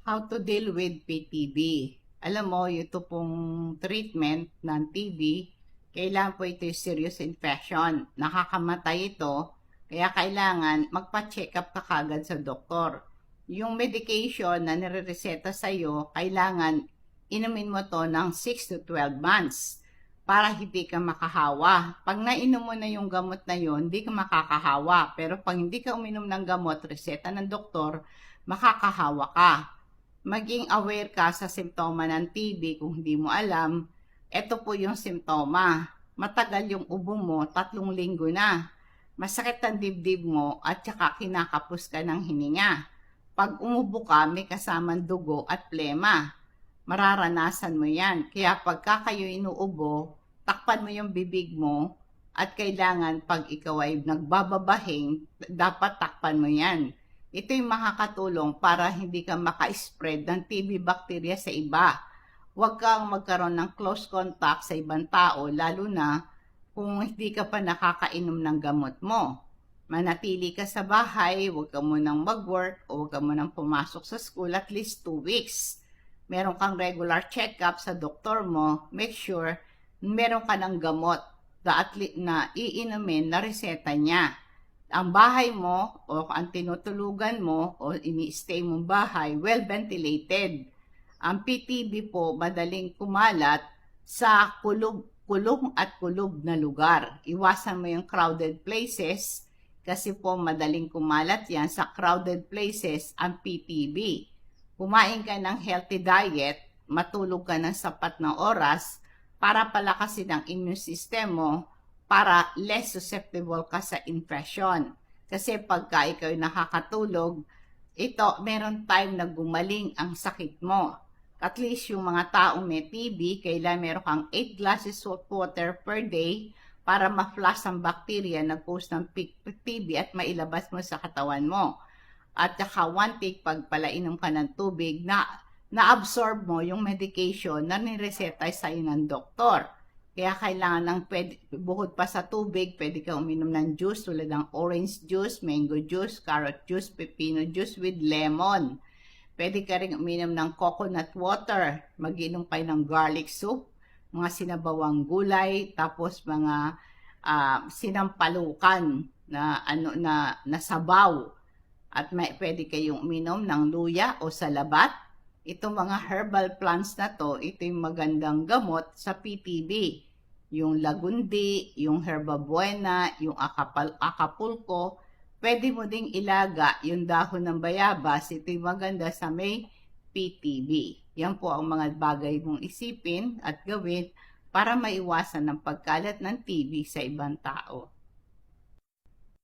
How to deal with PTB. Alam mo, ito pong treatment ng TB, kailangan po ito yung serious infection. Nakakamatay ito, kaya kailangan magpa-check up ka kagad sa doktor. Yung medication na nire-reseta sa'yo, kailangan inumin mo to ng 6 to 12 months para hindi ka makahawa. Pag nainom mo na yung gamot na yun, hindi ka makakahawa. Pero pag hindi ka uminom ng gamot, reseta ng doktor, makakahawa ka. Maging aware ka sa simptoma ng TB kung hindi mo alam. Ito po yung simptoma. Matagal yung ubo mo, 3 linggo na. Masakit ang dibdib mo at saka kinakapos ka ng hininga. Pag umubo ka, may kasamang dugo at plema. Mararanasan mo yan. Kaya pagka kayo inuubo, takpan mo yung bibig mo at kailangan pag ikaw ay nagbababahing, dapat takpan mo yan. Ito yung makakatulong para hindi ka maka-spread ng TB bacteria sa iba. Huwag kang magkaroon ng close contact sa ibang tao, lalo na kung hindi ka pa nakakainom ng gamot mo. Manatili ka sa bahay, huwag ka munang mag-work o huwag ka munang pumasok sa school at least 2 weeks. Meron kang regular check-up sa doktor mo, make sure meron ka ng gamot na iinumin na reseta niya. Ang bahay mo o ang tinutulugan mo o ini-stay mong bahay, well ventilated. Ang PTB po madaling kumalat sa kulog at kulog na lugar. Iwasan mo yung crowded places kasi po madaling kumalat yan sa crowded places ang PTB. Kumain ka ng healthy diet, matulog ka ng sapat na oras para palakasin ang immune system mo para less susceptible ka sa infection. Kasi pagka ikaw nakakatulog, ito, meron time na gumaling ang sakit mo. At least yung mga taong may TB, kailangan meron kang 8 glasses of water per day para ma-flush ang bacteria na cause ng TB at mailabas mo sa katawan mo. At saka 1 take pag palainom ka ng tubig na-absorb mo yung medication na nireseta sa'yo ng doktor. Kaya kailangan bukod pa sa tubig, pwede ka uminom ng juice tulad ng orange juice, mango juice, carrot juice, pepino juice with lemon. Pwede ka rin uminom ng coconut water, mag-inom pa ng garlic soup, mga sinabawang gulay, tapos mga sinampalukan na sabaw. At pwede kayong uminom ng luya o salabat. Itong mga herbal plants na to, ito yung magandang gamot sa PTB. Yung lagundi, yung herbabuena, yung acapulco, pwede mo ding ilaga yung dahon ng bayabas. Ito yung maganda sa may PTB. Yan po ang mga bagay mong isipin at gawin para maiwasan ang pagkalat ng TB sa ibang tao.